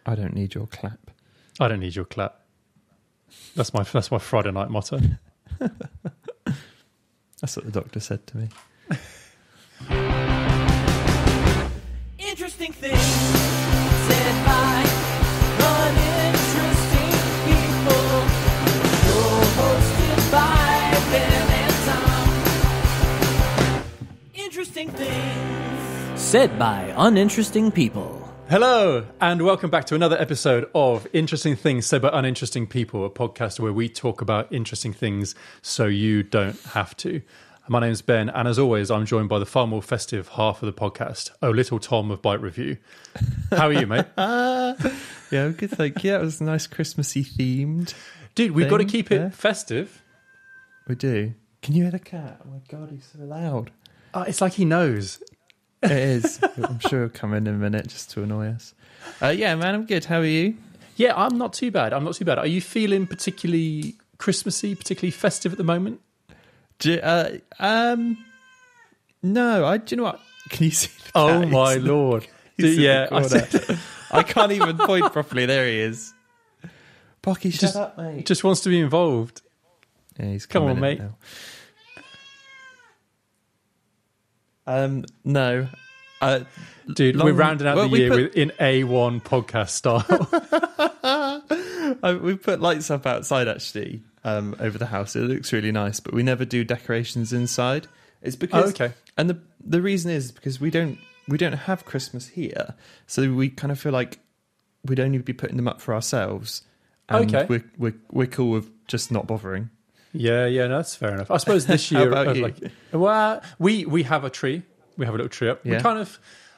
I don't need your clap. I don't need your clap. That's my Friday night motto. That's what the doctor said to me. Interesting things said by uninteresting people. You're hosted by Ben and Tom. Interesting things said by uninteresting people. Hello, and welcome back to another episode of Interesting Things Said by Uninteresting People, a podcast where we talk about interesting things so you don't have to. My name's Ben, and as always, I'm joined by the far more festive half of the podcast, little Tom of Bite Review. How are you, mate? Yeah, I'm good, thank you. That was nice Christmassy themed. Dude, we've got to keep it festive. We do. Can you hear the cat? Oh my God, he's so loud. It's like he knows. It is. I'm sure he'll come in a minute just to annoy us. Yeah, man, I'm good. How are you? Yeah, I'm not too bad. Are you feeling particularly Christmassy, particularly festive at the moment? No, do you know what? Can you see the cat? Oh my Lord. Yeah, I can't even point properly. There he is. Pocky, shut up, mate. Just wants to be involved. Yeah, he's Come on, in mate. Now. No. Dude, we're rounding out the year in A1 podcast style. We put lights up outside, actually, over the house. It looks really nice, but we never do decorations inside. It's because... Oh, okay. And the reason is because we don't have Christmas here, so we kind of feel like we'd only be putting them up for ourselves. And okay. We're cool with just not bothering. Yeah, no, that's fair enough. I suppose this year... How about you? We have a tree. We have a little tree up. Yeah.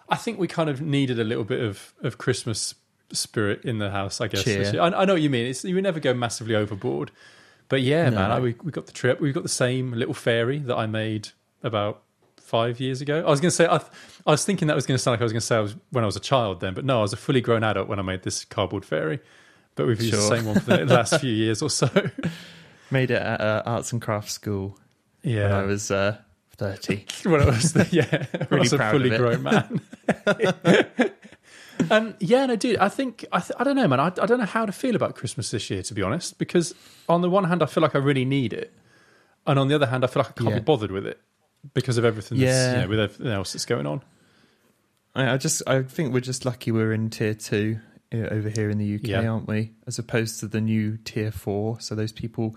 I think we kind of needed a little bit of Christmas spirit in the house, I guess. Cheer. This year. I know what you mean. You would never go massively overboard. But yeah, No. man, we got the tree up. We've got the same little fairy that I made about 5 years ago. I was going to say, I was thinking that was going to sound like I was going to say I was when I was a child then, but no, I was a fully grown adult when I made this cardboard fairy. But we've used the same one for the last few years or so. Made it at arts and crafts school when I was 30. When I was, when I was a fully grown man. No, dude, I don't know, man. I don't know how to feel about Christmas this year, to be honest, because on the one hand, I feel like I really need it. And on the other hand, I feel like I can't be bothered with it because of everything that's, with everything else that's going on. I think we're just lucky we're in tier 2 over here in the UK, aren't we? As opposed to the new tier 4. So those people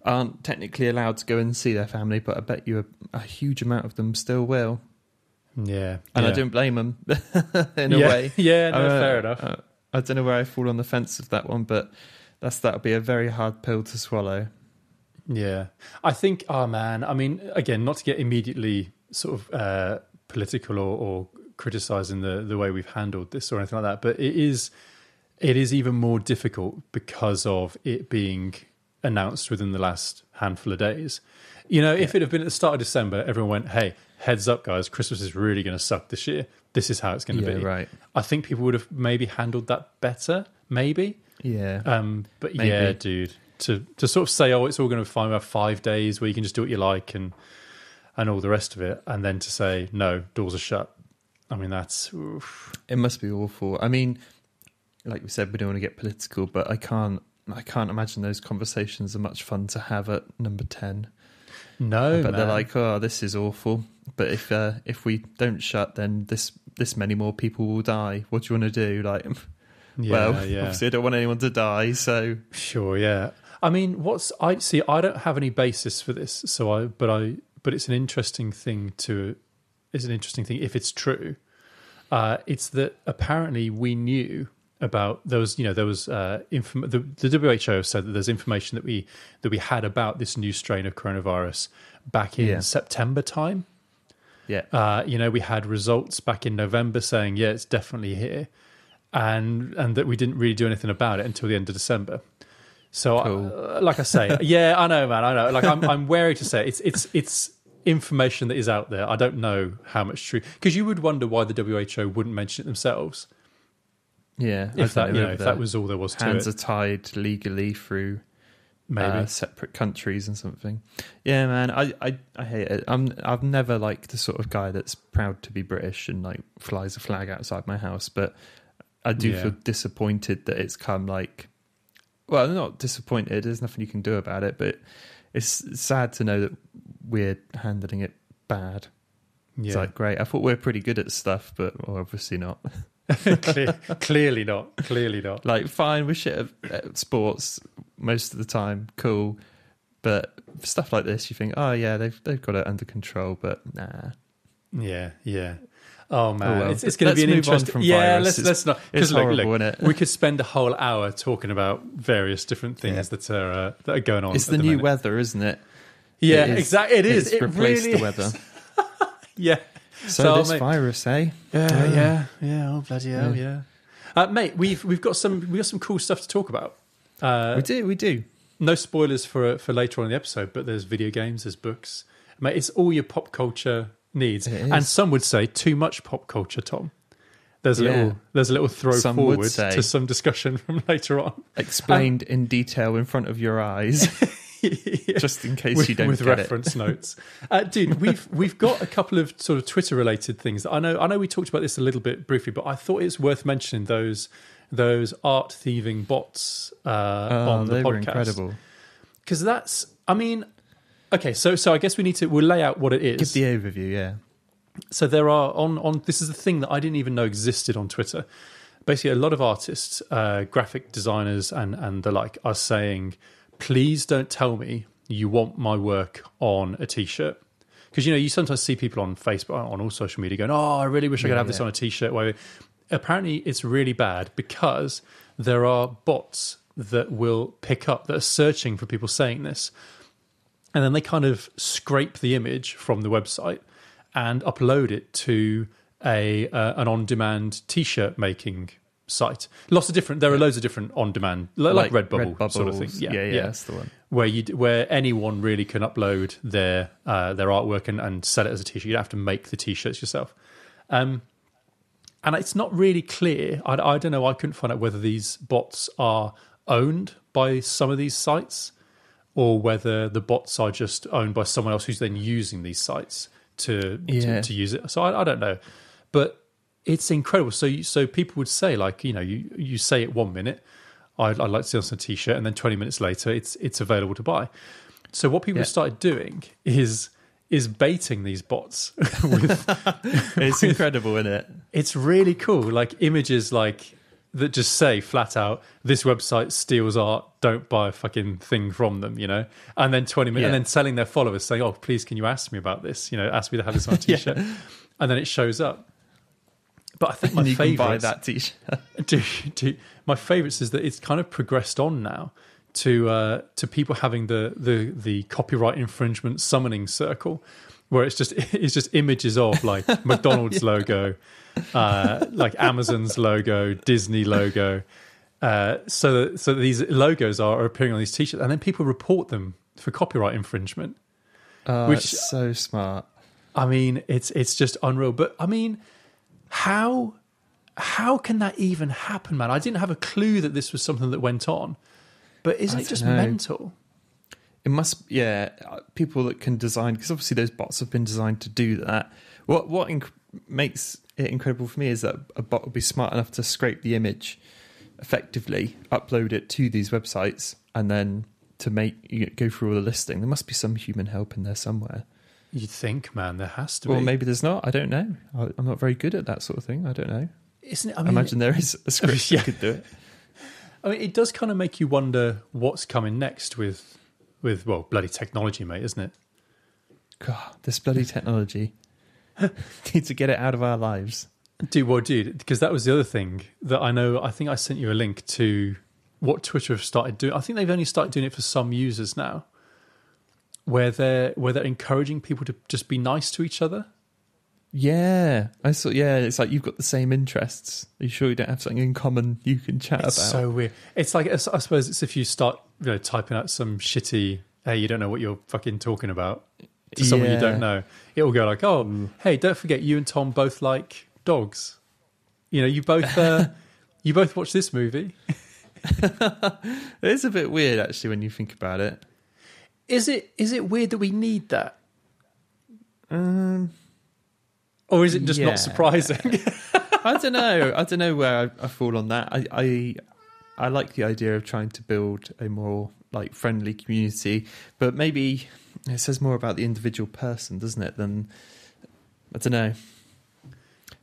aren't technically allowed to go and see their family, but I bet you a huge amount of them still will. Yeah. And I don't blame them in a way. Yeah, no, fair enough. I don't know where I fall on the fence of that one, but that'll be a very hard pill to swallow. Yeah. I think, I mean, again, not to get immediately sort of political or criticising the way we've handled this or anything like that, but it is even more difficult because of it being announced within the last handful of days. You know, if it had been at the start of December, everyone went, hey, heads up, guys, Christmas is really going to suck this year. This is how it's going to be. Right. I think people would have maybe handled that better, maybe. Yeah. But maybe. Yeah, dude, to sort of say, it's all going to be fine. We have 5 days where you can just do what you like and all the rest of it. And then to say, no, doors are shut. I mean, that's... Oof. It must be awful. I mean, like we said, we don't want to get political, but I can't imagine those conversations are much fun to have at number 10. No, but man. They're like, oh, this is awful. But if we don't shut, then this many more people will die. What do you want to do? Like, obviously I don't want anyone to die, so... Sure, yeah. I mean, I don't have any basis for this, but it's an interesting thing if it's true. It's that apparently we knew about the WHO said that there's information that we had about this new strain of coronavirus back in September time. Yeah. We had results back in November saying, it's definitely here. And that we didn't really do anything about it until the end of December. So, cool. Like I say, I know, man, I know. Like I'm wary to say it's information that is out there. I don't know how much true, because you would wonder why the WHO wouldn't mention it themselves. Yeah, if that was all there was to it. Hands are tied legally through maybe separate countries and something. Yeah, man, I hate it. I've never liked the sort of guy that's proud to be British and like flies a flag outside my house, but I do feel disappointed that it's come like, well, not disappointed. There's nothing you can do about it, but it's sad to know that we're handling it bad. Yeah. It's like, great. I thought we're pretty good at stuff, but obviously not. Clearly not. Like, fine, we're shit at sports most of the time. Cool. But stuff like this, you think, oh yeah, they've got it under control, but nah. Yeah. Oh man, well. it's going to be an interesting. Let's not. It's horrible, look, isn't it? We could spend a whole hour talking about various different things that are going on. It's the new weather, isn't it? Yeah, exactly. It is. It's replaced really the weather. Yeah. So this virus, eh? Yeah. Oh bloody hell, yeah. Mate, we've got some cool stuff to talk about. We do. No spoilers for later on in the episode, but there's video games, there's books. Mate, it's all your pop culture needs, and some would say too much pop culture. Tom, there's a little throw some forward to some discussion from later on, explained in detail in front of your eyes, just in case you don't with get reference notes. Dude, we've got a couple of sort of Twitter related things that I know we talked about this a little bit briefly, but I thought it's worth mentioning those art thieving bots on the podcast. Were incredible. Because that's, I mean, okay, so I guess we'll lay out what it is. Give the overview, yeah. So there are on this is a thing that I didn't even know existed on Twitter. Basically, a lot of artists, graphic designers and the like are saying, please don't tell me you want my work on a t-shirt. Because, you sometimes see people on Facebook, on all social media going, oh, I really wish I could have this on a t-shirt. Apparently, it's really bad because there are bots that will pick up, that are searching for people saying this. And then they kind of scrape the image from the website and upload it to an on-demand t-shirt making site. There are loads of different on-demand, like Redbubble sort of thing. Yeah, that's the one. Where anyone really can upload their artwork and sell it as a t-shirt. You don't have to make the t-shirts yourself. And it's not really clear. I don't know. I couldn't find out whether these bots are owned by some of these sites or whether the bots are just owned by someone else who's then using these sites to use it. So I don't know. But it's incredible. So people would say, like, you say it 1 minute, I'd like to see this on a t-shirt, and then 20 minutes later, it's available to buy. So what people started doing is baiting these bots with it's incredible, isn't it? It's really cool. Like images like that just say flat out, this website steals art, don't buy a fucking thing from them, and then 20 minutes and then telling their followers saying, oh, please can you ask me about this, ask me to have this on a t-shirt. And then it shows up. But I think my favourites, buy that t-shirt. My favourites is that it's kind of progressed on now to people having the copyright infringement summoning circle, where it's just images of like McDonald's logo, like Amazon's logo, Disney logo. So these logos are appearing on these t-shirts, and then people report them for copyright infringement. Which is so smart. I mean, it's just unreal. But I mean, how can that even happen, man? I didn't have a clue that this was something that went on. But isn't it just mental? It must, people that can design, because obviously those bots have been designed to do that. What makes it incredible for me is that a bot will be smart enough to scrape the image effectively, upload it to these websites, and then to go through all the listing. There must be some human help in there somewhere. You'd think, man, there has to be. Well, maybe there's not. I don't know. I'm not very good at that sort of thing. I don't know. Isn't it? I imagine there is a script that could do it. I mean, it does kind of make you wonder what's coming next with bloody technology, mate, isn't it? God, this bloody technology. Need to get it out of our lives. Dude, because that was the other thing that I know. I think I sent you a link to what Twitter have started doing. I think they've only started doing it for some users now, where they're encouraging people to just be nice to each other. Yeah, I saw. Yeah, it's like you've got the same interests. Are you sure you don't have something in common you can chat about? It's so weird. It's like, I suppose it's if you start typing out some shitty, hey, you don't know what you're fucking talking about to someone you don't know. It will go like, oh, hey, don't forget you and Tom both like dogs. You both watch this movie. It's a bit weird actually when you think about it. Is it weird that we need that? Or is it just not surprising? I don't know. I don't know where I fall on that. I like the idea of trying to build a more like friendly community, but maybe it says more about the individual person, doesn't it? Than I don't know.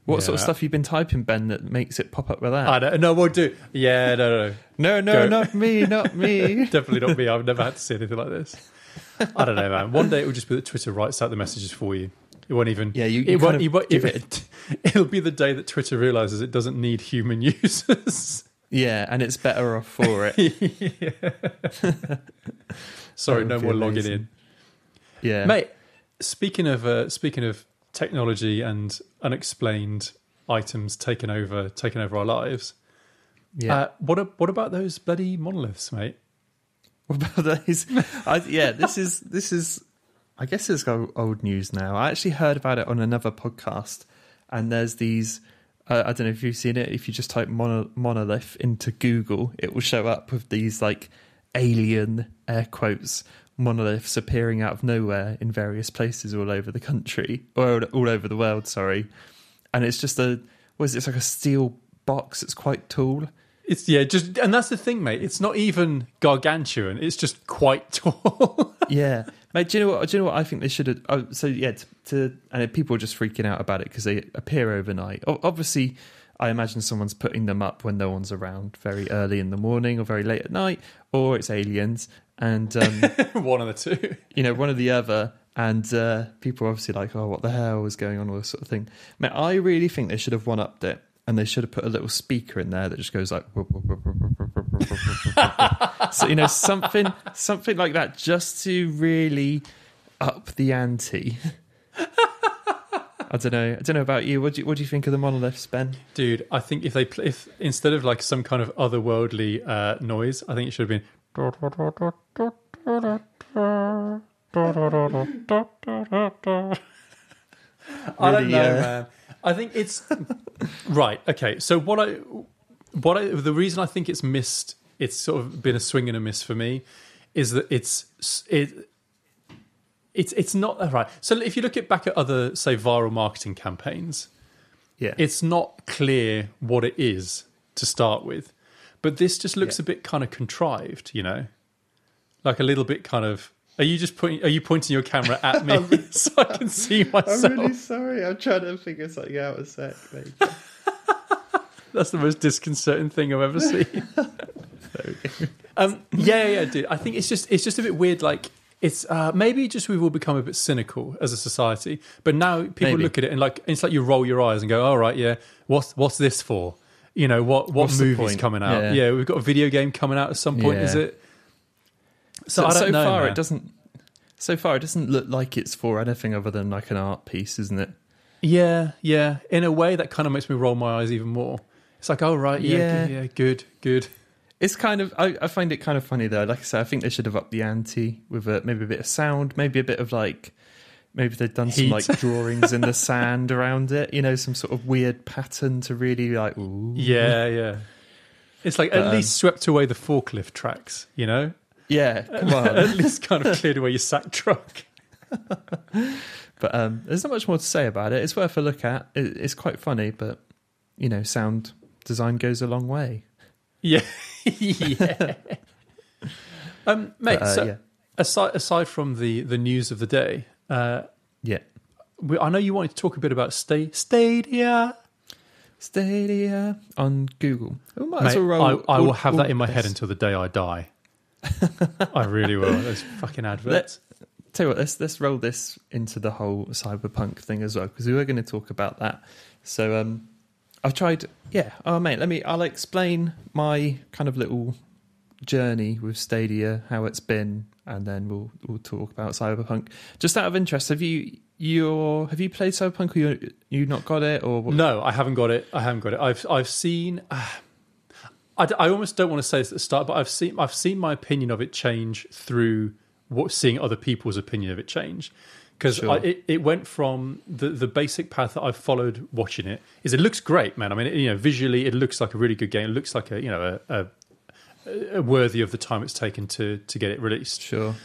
What sort of stuff you've been typing, Ben, that makes it pop up with that? I don't know. We'll do. Yeah, no. No, not me. Definitely not me. I've never had to see anything like this. I don't know, man. One day it will just be that Twitter writes out the messages for you. It won't even. Yeah, it'll be the day that Twitter realizes it doesn't need human users. Yeah, and it's better off for it. Sorry, no more logging in. Yeah, mate. Speaking of technology and unexplained items taking over our lives. Yeah. What about those bloody monoliths, mate? What about those? This is. I guess it's old news now. I actually heard about it on another podcast, and there's these. I don't know if you've seen it. If you just type monolith into Google, it will show up with these like alien air quotes monoliths appearing out of nowhere in various places all over the country or all over the world. Sorry, and it's just it's like a steel box. It's quite tall. And that's the thing, mate. It's not even gargantuan. It's just quite tall. Yeah, mate. Do you know what I think they should have? And people are just freaking out about it because they appear overnight. Obviously, I imagine someone's putting them up when no one's around, very early in the morning or very late at night, or it's aliens and one of the two. One or the other. And people are obviously like, "Oh, what the hell is going on?" All this sort of thing. Mate, I really think they should have one-upped it. And they should have put a little speaker in there that just goes like, so something like that, just to really up the ante. I don't know about you. What do you think of the monoliths, Ben? Dude, I think if instead of like some kind of otherworldly noise, I think it should have been. I don't know, man. I think it's right. Okay, so the reason I think it's missed, it's sort of been a swing and a miss for me, is that it's not right. So if you look back at other, say, viral marketing campaigns, it's not clear what it is to start with, but this just looks a bit kind of contrived, like a little bit kind of. Are you pointing your camera at me so I can see myself? I'm really sorry. I'm trying to figure something out a sec. That's the most disconcerting thing I've ever seen. Dude. I think it's just a bit weird. Like it's maybe just we've all become a bit cynical as a society. But now people look at it and like it's like you roll your eyes and go, "All right, yeah, what's this for? What movie's coming out? Yeah, we've got a video game coming out at some point. Is it?" So I don't know, far, man. it doesn't look like it's for anything other than like an art piece, isn't it? Yeah. In a way, that kind of makes me roll my eyes even more. It's like, oh right, good. It's kind of I find it kind of funny though. Like I said, I think they should have upped the ante with maybe a bit of sound, maybe a bit of like, maybe they've done some like drawings in the sand around it. Some sort of weird pattern to really like. Ooh. Yeah. It's like at least swept away the forklift tracks, Yeah, come on. At least kind of cleared away your sack truck. But there's not much more to say about it. It's worth a look at. It's quite funny, but, sound design goes a long way. Yeah. Mate, aside from the news of the day, I know you wanted to talk a bit about Stadia. Stadia on Google. Mate, I will have that in my head until the day I die. I really will. Those fucking adverts. Tell you what, let's roll this into the whole cyberpunk thing as well, because we were going to talk about that. So I've tried. Yeah. Oh mate, I'll explain my kind of little journey with Stadia, how it's been, and then we'll talk about cyberpunk. Just out of interest, have you played cyberpunk, or you not got it, or what? No, I haven't got it. I've seen. I almost don't want to say this at the start, but I've seen my opinion of it change through seeing other people's opinion of it change. Because it went from the basic path that I've followed watching it is it looks great, man. I mean, visually it looks like a really good game. It looks like a worthy of the time it's taken to get it released. Sure.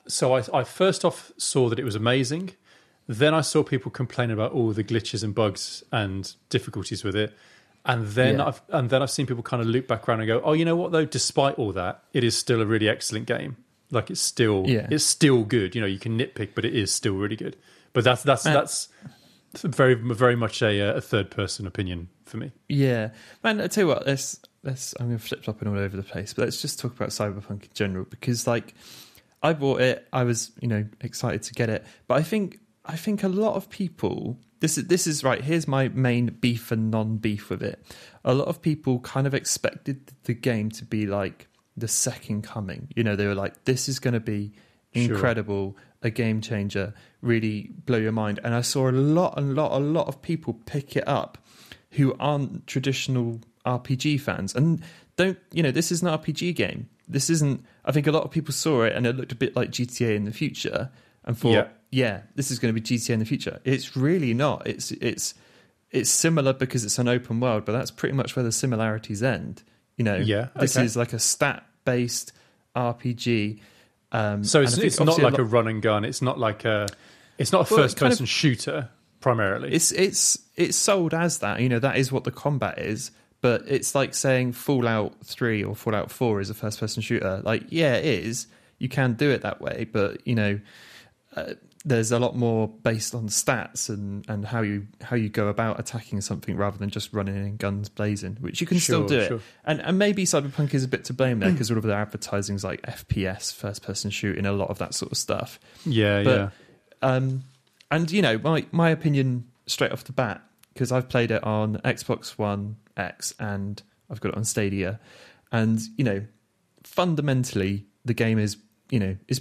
So I first off saw that it was amazing. Then I saw people complain about all the glitches and bugs and difficulties with it. And then I've seen people kind of loop back around and go, oh, you know what though? Despite all that, it is still a really excellent game. Like it's still good. You know, you can nitpick, but it is still really good. But that's very, very much a third person opinion for me. Yeah, man. I tell you what, let's. I'm going to flip flopping all over the place, but let's just talk about Cyberpunk in general, because like I bought it, I was excited to get it, but I think a lot of people. This is right. Here's my main beef and non-beef with it. A lot of people kind of expected the game to be like the second coming. You know, they were like, "This is going to be incredible, a game changer, really blow your mind." And I saw a lot of people pick it up who aren't traditional RPG fans and don't. You know, this is an RPG game. This isn't. I think a lot of people saw it and it looked a bit like GTA in the future and thought. Yeah, this is going to be GTA in the future. It's really not. It's similar because it's an open world, but that's pretty much where the similarities end. You know, this is like a stat-based RPG. So it's not like a run and gun. It's not like it's not a first-person shooter primarily. It's sold as that. You know, that is what the combat is. But it's like saying Fallout 3 or Fallout 4 is a first-person shooter. Like, yeah, it is. You can do it that way, but you know. There's a lot more based on stats and how you go about attacking something rather than just running in guns blazing, which you can still do it. And maybe Cyberpunk is a bit to blame there because all of their advertising is like FPS, first person shooting, a lot of that sort of stuff. Yeah. And you know, my opinion straight off the bat, because I've played it on Xbox One X and I've got it on Stadia, and you know, fundamentally the game is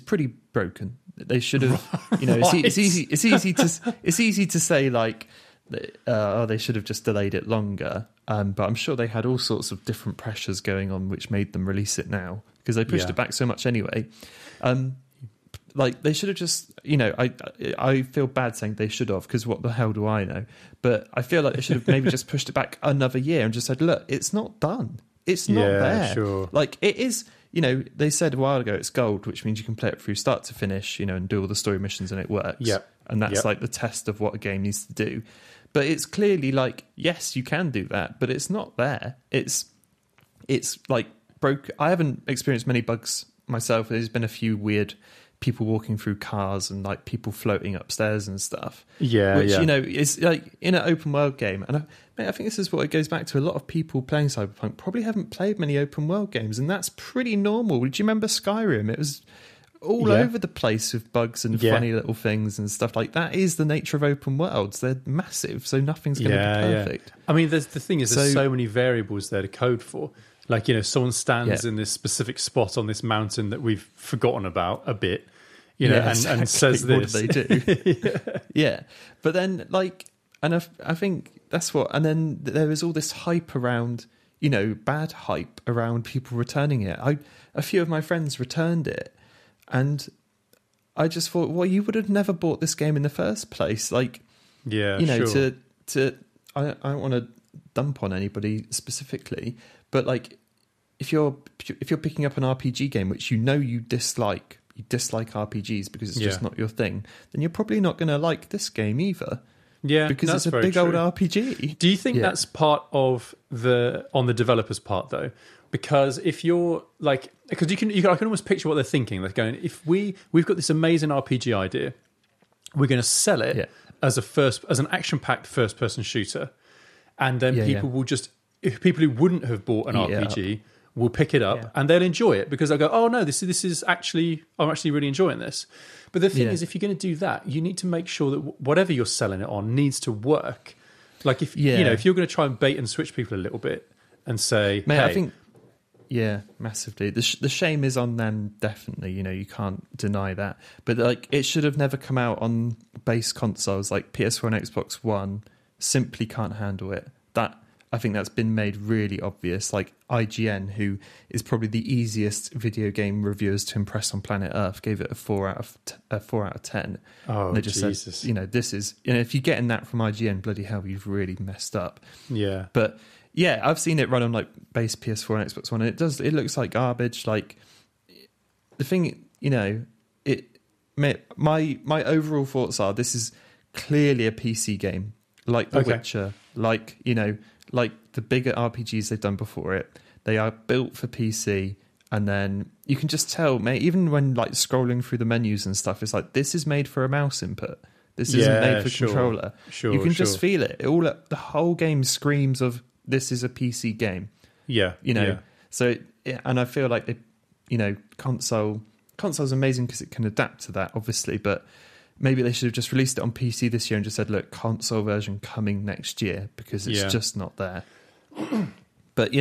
pretty broken. They should have, you know, it's easy to say like, they should have just delayed it longer. But I'm sure they had all sorts of different pressures going on, which made them release it now because they pushed it back so much anyway. Like they should have just, you know, I feel bad saying they should have because what the hell do I know? But I feel like they should have maybe just pushed it back another year and just said, look, it's not done. It's not there. Sure. Like it is. You know, they said a while ago it's gold, which means you can play it through start to finish, you know, and do all the story missions and it works. Yep. And that's like the test of what a game needs to do. But it's clearly like, yes, you can do that, but it's not there. It's like broke. I haven't experienced many bugs myself. There's been a few weird people walking through cars and like people floating upstairs and stuff. Which, you know, is like in an open world game. And I think this is what it goes back to. A lot of people playing Cyberpunk probably haven't played many open world games, and that's pretty normal. Do you remember Skyrim? It was all over the place with bugs and funny little things and stuff like that. Is the nature of open worlds. They're massive, so nothing's going to be perfect. I mean, the thing is, there's so many variables there to code for. Like, you know, someone stands in this specific spot on this mountain that we've forgotten about a bit, you know, and says this. What do they do? But then, like, and I think that's what, and then there is all this hype around, you know, bad hype around people returning it. A few of my friends returned it, and I just thought, well, you would have never bought this game in the first place. Like, you know, I don't want to dump on anybody specifically, but like, if you're picking up an RPG game which you know you dislike RPGs because it's just not your thing, then you're probably not going to like this game either. Yeah, because it's a big old RPG. Do you think that's part of on the developer's part though? Because if you're like, because I can almost picture what they're thinking. They're going, if we've got this amazing RPG idea, we're going to sell it as an action-packed first-person shooter, and then people will just, if people who wouldn't have bought an RPG will pick it up and they'll enjoy it because they'll go, oh no, this is actually, I'm actually really enjoying this. But the thing is, if you're going to do that, you need to make sure that whatever you're selling it on needs to work. Like if you know, if you're going to try and bait and switch people a little bit and say, I think, massively. The shame is on them, definitely. You know, you can't deny that. But like, it should have never come out on base consoles like PS4 and Xbox One. Simply can't handle it. I think that's been made really obvious. Like IGN, who is probably the easiest video game reviewers to impress on planet Earth, gave it a 4 out of 10. Oh, and they just Jesus. said, you know, this is, you know, if you're getting that from IGN, bloody hell, you've really messed up. Yeah. But yeah, I've seen it run on like base PS4 and Xbox One, and it looks like garbage. Like the thing, you know, my overall thoughts are, this is clearly a PC game, like The Witcher, like the bigger RPGs they've done before it. They are built for PC, and then you can just tell, mate, even when like scrolling through the menus and stuff, it's like, this is made for a mouse input. This isn't made for controller. You can just feel it. The whole game screams of, this is a PC game. Yeah. So, and I feel like console's amazing because it can adapt to that, obviously, but maybe they should have just released it on PC this year and just said, look, console version coming next year, because it's just not there. But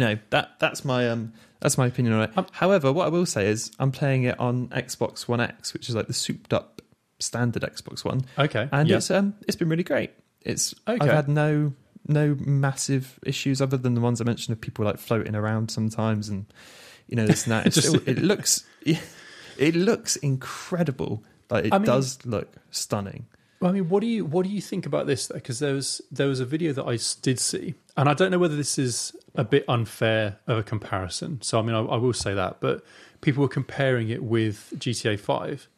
that's my opinion on it. However, what I will say is I'm playing it on Xbox One X, which is like the souped up standard Xbox One. Okay, and it's been really great. I've had no massive issues other than the ones I mentioned of people like floating around sometimes, and this and that. It looks incredible. Like it does look stunning. Well, I mean, what do you think about this? Because there was a video that I did see, and I don't know whether this is a bit unfair of a comparison. So I mean, I will say that, but people were comparing it with GTA 5.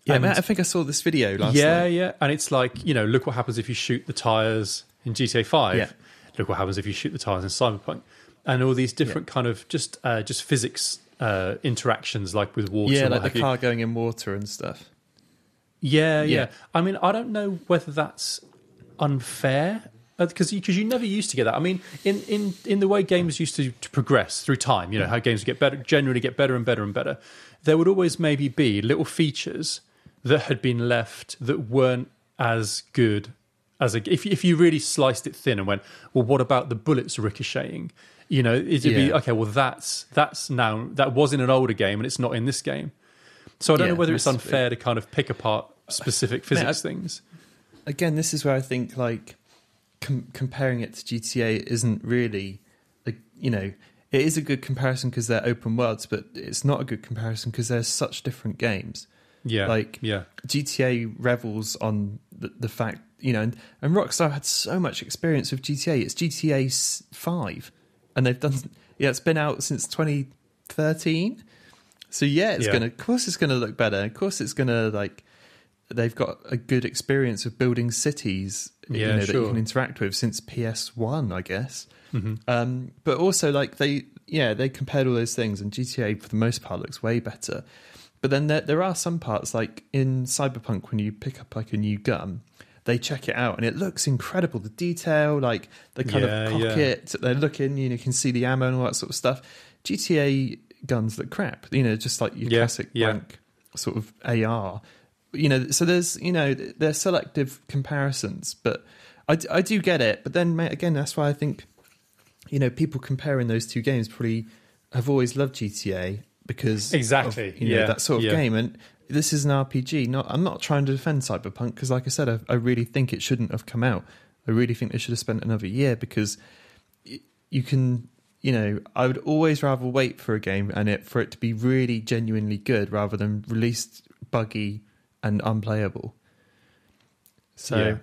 Yeah, I think I saw this video last night. Yeah, and it's like, look what happens if you shoot the tires in GTA 5. Yeah. Look what happens if you shoot the tires in Cyberpunk, and all these different kind of just physics interactions, like with water. Yeah, like the car going in water and stuff. Yeah. I mean, I don't know whether that's unfair, because you never used to get that. I mean, in the way games used to progress through time, how games get better, generally get better and better and better, there would always maybe be little features that had been left that weren't as good as if you really sliced it thin and went, well, what about the bullets ricocheting? It'd be okay. Well, that's now, that was in an older game and it's not in this game. So I don't know whether it's unfair to kind of pick apart specific physics things. Again, this is where I think like comparing it to GTA isn't really, it is a good comparison because they're open worlds, but it's not a good comparison because they're such different games. Yeah, GTA revels on the fact, and Rockstar had so much experience with GTA. It's GTA 5, and they've done. Yeah, it's been out since 2013. So of course it's gonna look better. Of course it's gonna they've got a good experience of building cities, that you can interact with since PS1, I guess. Mm-hmm. But also they compared all those things, and GTA for the most part looks way better. But then there are some parts, like in Cyberpunk, when you pick up like a new gun, they check it out and it looks incredible. The detail, like the kind of pocket, they're looking, you can see the ammo and all that sort of stuff. GTA guns look crap, just like your classic blank sort of AR. So there's, they're selective comparisons, but I do get it. But then, mate, again, that's why I think, people comparing those two games probably have always loved GTA because exactly of, that sort of game. And this is an RPG. I'm not trying to defend Cyberpunk because, like I said, I really think it shouldn't have come out. I really think they should have spent another year because you can. I would always rather wait for a game and for it to be really genuinely good rather than released buggy and unplayable. So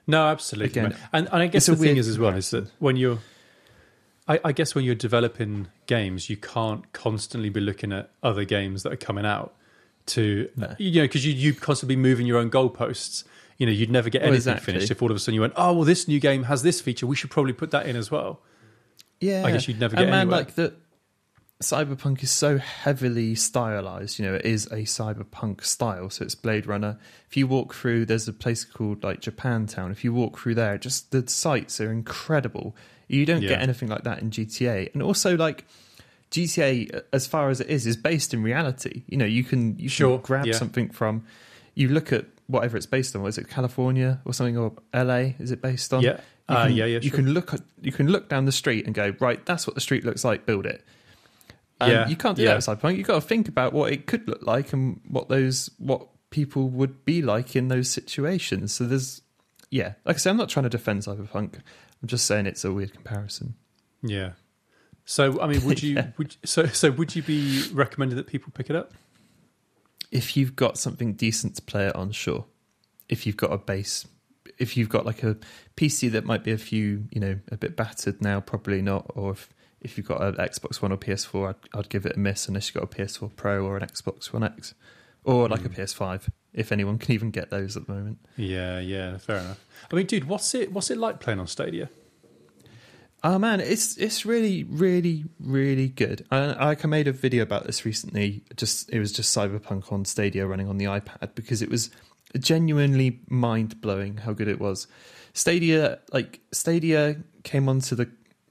no, absolutely. Again, and I guess the thing is as well is that when you're, I guess when you're developing games, you can't constantly be looking at other games that are coming out because you constantly moving your own goalposts. You'd never get anything finished if all of a sudden you went, oh well, this new game has this feature, we should probably put that in as well. Yeah, I guess you'd never get anywhere. And like that, Cyberpunk is so heavily stylized. It is a Cyberpunk style, so it's Blade Runner. If you walk through, there's a place called like Japantown. If you walk through there, just the sights are incredible. You don't get anything like that in GTA. And also, like GTA, as far as it is based in reality. You can grab something from. You look at whatever it's based on. Is it California or something, or LA? Is it based on? Yeah. You can look down the street and go, right, that's what the street looks like, build it. You can't do that with Cyberpunk. You've got to think about what it could look like and what people would be like in those situations. So there's like I say, I'm not trying to defend Cyberpunk. I'm just saying it's a weird comparison. Yeah. So I mean, would you would you be recommending that people pick it up? If you've got something decent to play it on, sure. If you've got a base. If you've got like a PC that might be a bit battered now, probably not. Or if you've got an Xbox One or PS4, I'd give it a miss unless you've got a PS4 Pro or an Xbox One X or like a PS5. if anyone can even get those at the moment. Yeah, fair enough. I mean, dude, what's it like playing on Stadia? Oh man, it's really, really, really good. I made a video about this recently. It was just Cyberpunk on Stadia running on the iPad, because it was genuinely mind blowing how good it was. Stadia came onto the,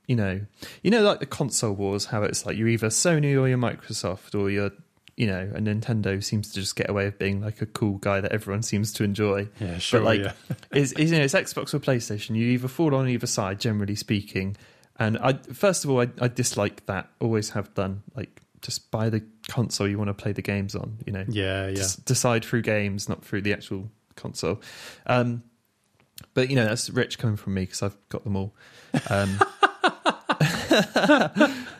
like the console wars, how it's like you're either Sony or you're Microsoft, or you're, and Nintendo seems to just get away with being like a cool guy that everyone seems to enjoy. Yeah, sure. But it's Xbox or PlayStation. You either fall on either side, generally speaking. And I dislike that. Always have done. Like, just buy the console you want to play the games on. Yeah. Just decide through games, not through the actual console. But that's rich coming from me, because I've got them all.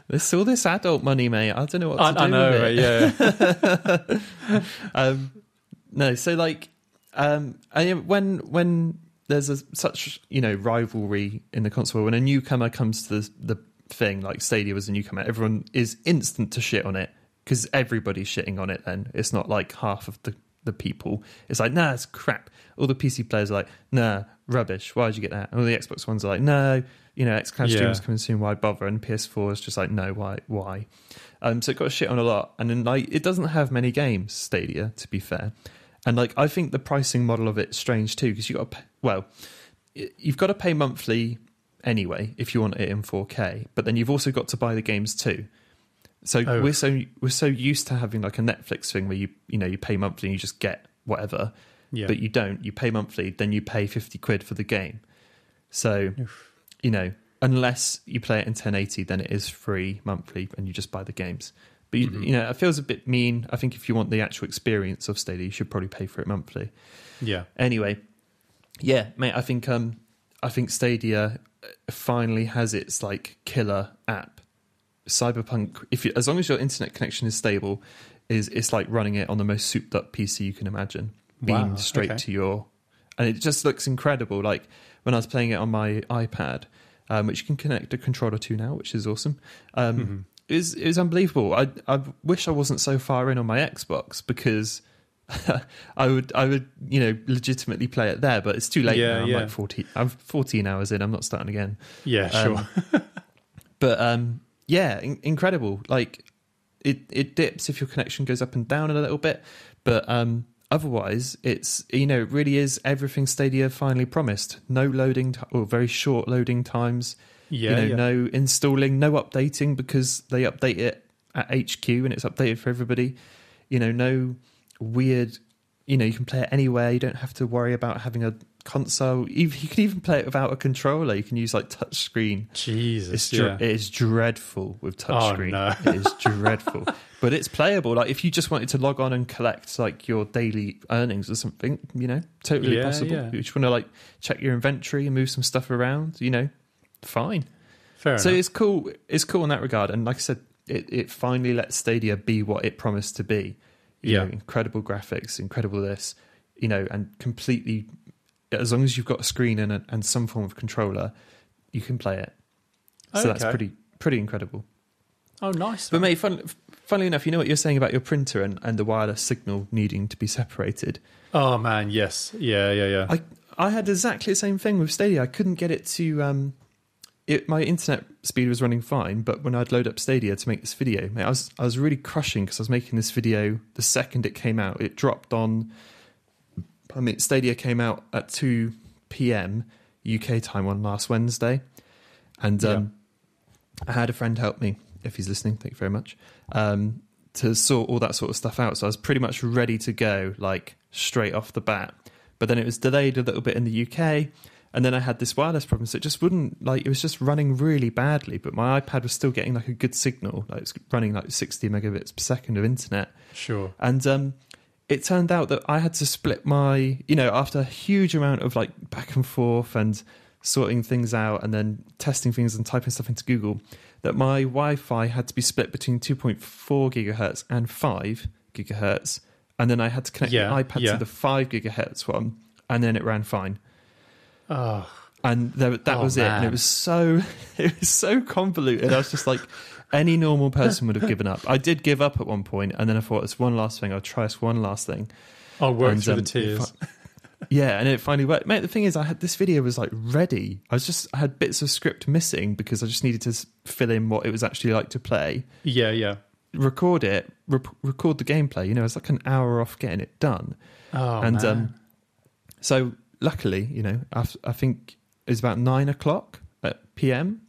There's all this adult money, mate. I don't know what to do. I know, with it. Right? Yeah. No, so when there's such rivalry in the console, when a newcomer comes to the thing, like Stadia was a newcomer, everyone is instant to shit on it, because everybody's shitting on it. Then it's not like half of the people. It's like, nah, it's crap. All the PC players are like, nah, rubbish. Why'd you get that? And all the Xbox ones are like, no, xCloud stream's coming soon. Why bother? And PS4 is just like, no, why? So it got shit on a lot. And then it doesn't have many games, Stadia, to be fair. And I think the pricing model of it's strange too, because you've got to pay monthly anyway if you want it in 4K, but then you've also got to buy the games too. So we're so used to having like a Netflix thing where you pay monthly and you just get whatever, but you don't. You pay monthly, then you pay 50 quid for the game. So unless you play it in 1080, then it is free monthly and you just buy the games. But it feels a bit mean. I think if you want the actual experience of Stadia, you should probably pay for it monthly. Yeah. Anyway, yeah, mate. I think Stadia finally has its like killer app. Cyberpunk, as long as your internet connection is stable, it's like running it on the most souped up PC you can imagine, beamed straight to your, and it just looks incredible. Like when I was playing it on my iPad, which you can connect a controller to now, which is awesome. It was unbelievable. I wish I wasn't so far in on my Xbox, because I would legitimately play it there, but it's too late now. I'm 14 hours in. I'm not starting again. Yeah, sure. But incredible. Like it dips if your connection goes up and down a little bit, but otherwise it's it really is everything Stadia finally promised. No loading or very short loading times. No installing, no updating, because they update it at HQ and it's updated for everybody. No weird, you can play it anywhere. You don't have to worry about having a console. You can even play it without a controller. You can use like touch screen. Jesus, it is dreadful with touch screen. No. It is dreadful, but it's playable. Like if you just wanted to log on and collect like your daily earnings or something, totally possible. Yeah. You just want to like check your inventory and move some stuff around, fine. Fair so enough. it's cool. It's cool in that regard. And like I said, it finally lets Stadia be what it promised to be. You know, incredible graphics, incredible this, and completely, as long as you've got a screen and some form of controller, you can play it. So that's pretty incredible. Oh, nice. But mate, funnily enough, you know what you're saying about your printer and the wireless signal needing to be separated. Oh man, yes. Yeah. I had exactly the same thing with Stadia. I couldn't get it to... my internet speed was running fine, but when I'd load up Stadia to make this video, mate, I was really crushing, because I was making this video the second it came out. It dropped on... Stadia came out at 2 p.m. UK time on last Wednesday. And I had a friend help me, if he's listening, thank you very much, to sort all that sort of stuff out. So I was pretty much ready to go, like, straight off the bat. But then it was delayed a little bit in the UK, and then I had this wireless problem, so it just wouldn't, it was just running really badly, but my iPad was still getting, like, a good signal. Like, it was running, 60 megabits per second of internet. Sure. And it turned out that I had to split my, after a huge amount of, back and forth and sorting things out and then testing things and typing stuff into Google, that my Wi-Fi had to be split between 2.4 gigahertz and 5 gigahertz. And then I had to connect the iPad to the 5 gigahertz one, and then it ran fine. Oh, and that was it. And it was so convoluted. I was just like, any normal person would have given up. I did give up at one point, and then I thought, it's one last thing. I'll try this one last thing. I'll work through the tears. Yeah, and it finally worked. Mate, the thing is, this video was like ready. I had bits of script missing because I just needed to fill in what it was actually like to play. Yeah. Record it, record the gameplay. You know, it's like an hour off getting it done. Oh, man. So luckily, you know, I think it was about 9:00 p.m.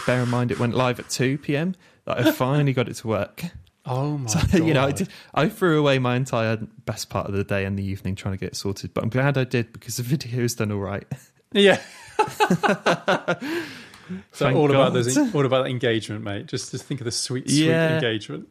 Bear in mind, it went live at 2 p.m. That I finally got it to work. Oh my God. You know, I threw away my entire best part of the day and the evening trying to get it sorted, but I'm glad I did because the video's done all right. Yeah. So all God. about that engagement, mate. Just think of the sweet engagement.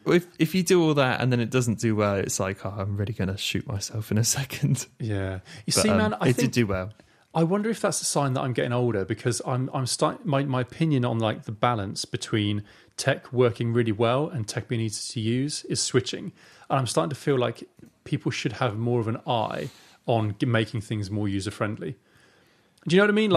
If you do all that and then it doesn't do well, it's like, I'm really going to shoot myself in a second. Yeah. See, man, I think it did do well. I wonder if that's a sign that I'm getting older, because I'm starting my opinion on like the balance between tech working really well and tech being easy to use is switching, and I'm starting to feel like people should have more of an eye on making things more user friendly. Do you know what I mean?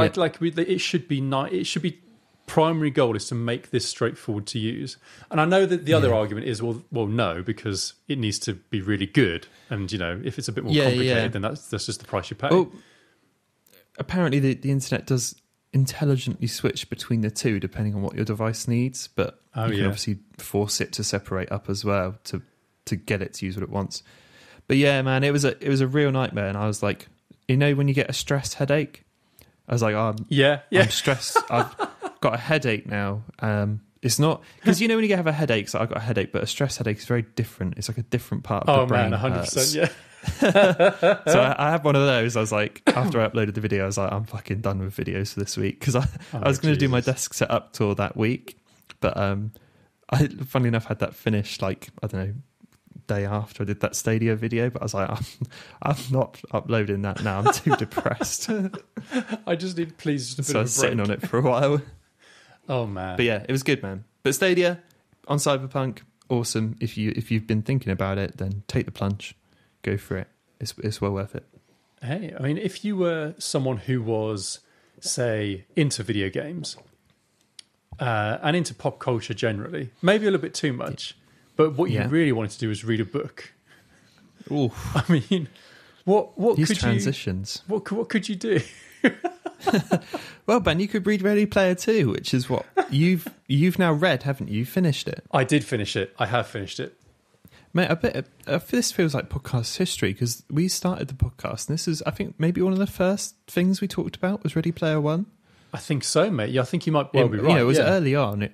It should be primary goal is to make this straightforward to use. And I know that the other argument is well no, because it needs to be really good, and you know, if it's a bit more complicated, then that's just the price you pay. Well, apparently the internet does intelligently switch between the two depending on what your device needs, but you can obviously force it to separate up as well to get it to use what it wants. But yeah, man, it was a real nightmare, and I was like, you know, when you get a stress headache, I was like, I'm stressed. I've got a headache now. It's not because, you know, when you have a headache, so I've got a headache, but a stress headache is very different. It's like a different part of the brain. Oh man, 100%, yeah. So I had one of those. I was like, after I uploaded the video, I was like, I'm fucking done with videos for this week, because I was going to do my desk setup tour that week, but I, funnily enough, had that finished like, I don't know, day after I did that Stadia video, but I was like, I'm not uploading that now. I'm too depressed. I just need please. So I was sitting on it for a while. Oh man! But yeah, it was good, man. But Stadia on Cyberpunk, awesome. If you've been thinking about it, then take the plunge, go for it. It's well worth it. Hey, I mean, if you were someone who was, say, into video games and into pop culture generally, maybe a little bit too much, but what you really wanted to do was read a book. Ooh, I mean, what these could transitions. What could you do? Well, Ben, you could read Ready Player 2, which is what you've now read, haven't you? You finished it. I did finish it. I have finished it. Mate, this feels like podcast history, because we started the podcast, and this is, I think, maybe one of the first things we talked about was Ready Player 1. I think so, mate. Yeah, I think you might well be right. You know, it was early on. It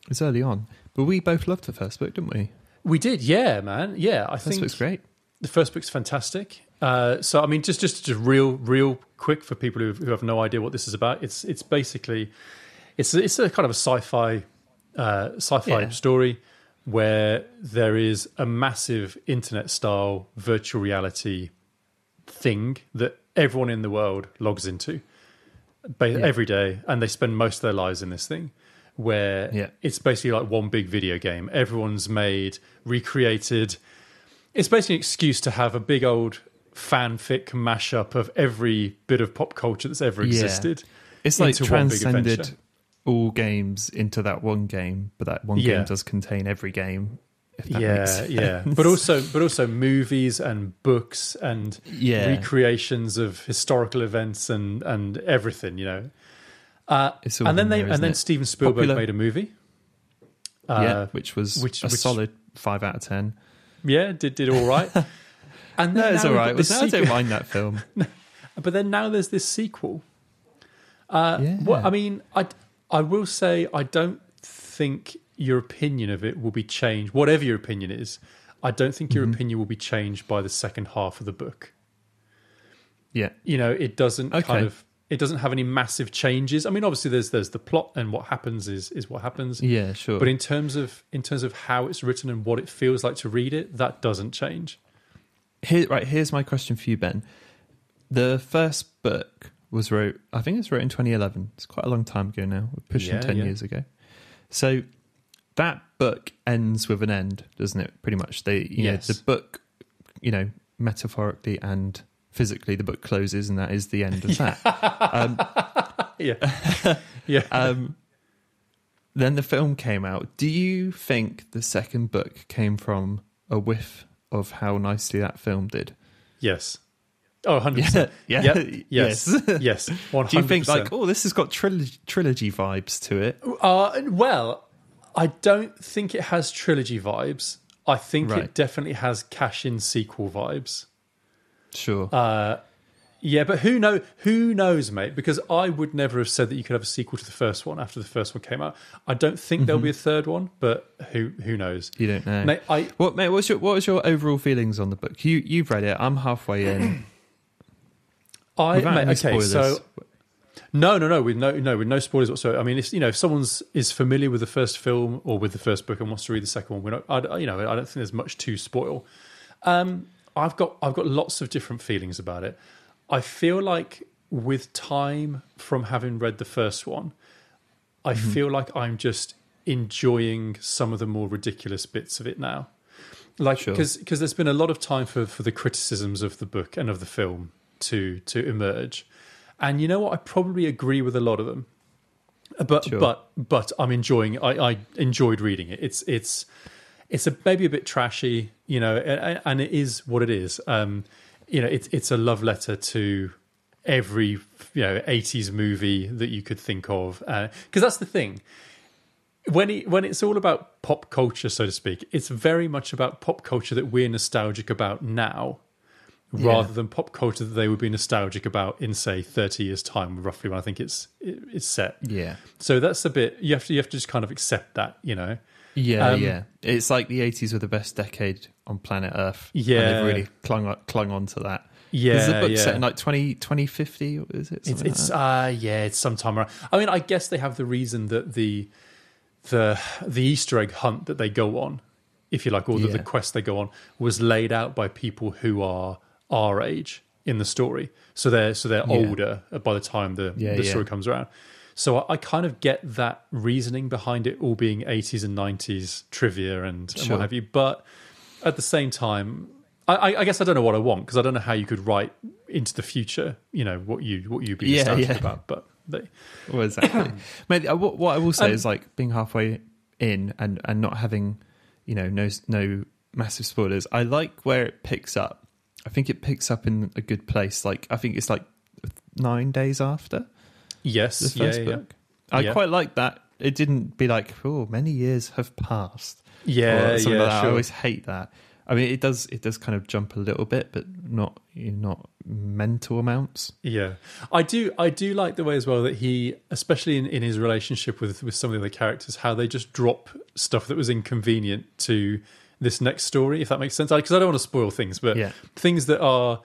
was early on. But we both loved the first book, didn't we? We did, yeah, man. Yeah, I think the first book's great. The first book's fantastic. So, I mean, just real quick for people who have no idea what this is about. It's basically it's a kind of a sci-fi story where there is a massive internet-style virtual reality thing that everyone in the world logs into every day, and they spend most of their lives in this thing, where it's basically like one big video game. Everyone's recreated. It's basically an excuse to have a big old fanfic mashup of every bit of pop culture that's ever existed. It's like transcended all games into that one game, but that one game does contain every game. If that makes sense. Yeah. But also movies and books and recreations of historical events and everything, you know. And then Steven Spielberg made a movie. Which was a solid 5 out of 10. Yeah, did all right. And then it's all right. I don't mind that film. But then now there's this sequel. I mean, I will say I don't think your opinion of it will be changed. Whatever your opinion is, I don't think your opinion will be changed by the second half of the book. Yeah. You know, it doesn't it doesn't have any massive changes. I mean, obviously there's the plot, and what happens is what happens. Yeah, sure. But in terms of how it's written and what it feels like to read it, that doesn't change. Here's my question for you, Ben. The first book was wrote in 2011. It's quite a long time ago now. We're pushing 10 years ago. So that book ends with an end, doesn't it? Pretty much. The book, you know, metaphorically and physically, the book closes, and that is the end of that. Then the film came out. Do you think the second book came from a whiff of how nicely that film did? Yes. Oh, 100%. Yeah. Yep. Yes. Yes. 100%. Do you think like, oh, this has got trilogy vibes to it? Well, I don't think it has trilogy vibes. I think it definitely has cash-in sequel vibes. Sure. Yeah, but who knows, mate? Because I would never have said that you could have a sequel to the first one after the first one came out. I don't think there'll be a third one, but who knows? You don't know, mate. What was your overall feelings on the book? You've read it. I'm halfway in. Okay, so no, with no spoilers whatsoever. I mean, if someone is familiar with the first film or with the first book and wants to read the second one, I don't think there's much to spoil. I've got lots of different feelings about it. I feel like with time from having read the first one, I feel like I'm just enjoying some of the more ridiculous bits of it now. Like, because there's been a lot of time for the criticisms of the book and of the film to emerge, and you know what? I probably agree with a lot of them, but I'm enjoying. I enjoyed reading it. It's maybe a bit trashy, and it is what it is. It's a love letter to every 80s movie that you could think of, because that's the thing. When it's all about pop culture, so to speak, it's very much about pop culture that we're nostalgic about now, rather than pop culture that they would be nostalgic about in, say, 30 years' time, roughly when I think it's set. Yeah. So that's a bit you have to just kind of accept that, Yeah, yeah. It's like the 80s were the best decade on planet Earth. Yeah. And they've really clung on to that. Yeah. There's a book set in like 2050, is it? It's sometime around. I mean, I guess they have the reason that the Easter egg hunt that they go on, if you like, or the quest they go on, was laid out by people who are our age in the story. So they're older by the time the story comes around. So I kind of get that reasoning behind it all being 80s and 90s trivia and what have you. But at the same time, I guess I don't know what I want, because I don't know how you could write into the future, what you'd be nostalgic about. But well, exactly. Mate, what I will say is, like, being halfway in and not having, no massive spoilers. I like where it picks up. I think it picks up in a good place. Like, I think it's like 9 days after. Yes, the first book. I quite like that. It didn't be like, oh, many years have passed. Yeah, like that. Sure. I always hate that. I mean, it does kind of jump a little bit, but not mental amounts. Yeah, I do like the way as well that he, especially in his relationship with some of the other characters, how they just drop stuff that was inconvenient to this next story, if that makes sense. Because I don't want to spoil things, but things that are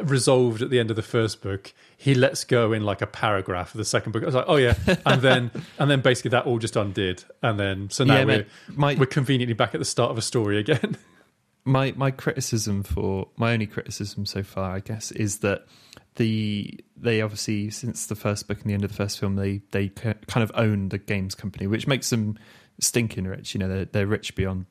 resolved at the end of the first book, he lets go in like a paragraph of the second book. I was like, oh yeah, and then basically that all just undid, and then so now we're conveniently back at the start of a story again. My only criticism so far, I guess, is that they obviously, since the first book and the end of the first film, they kind of own the games company, which makes them stinking rich. They're rich beyond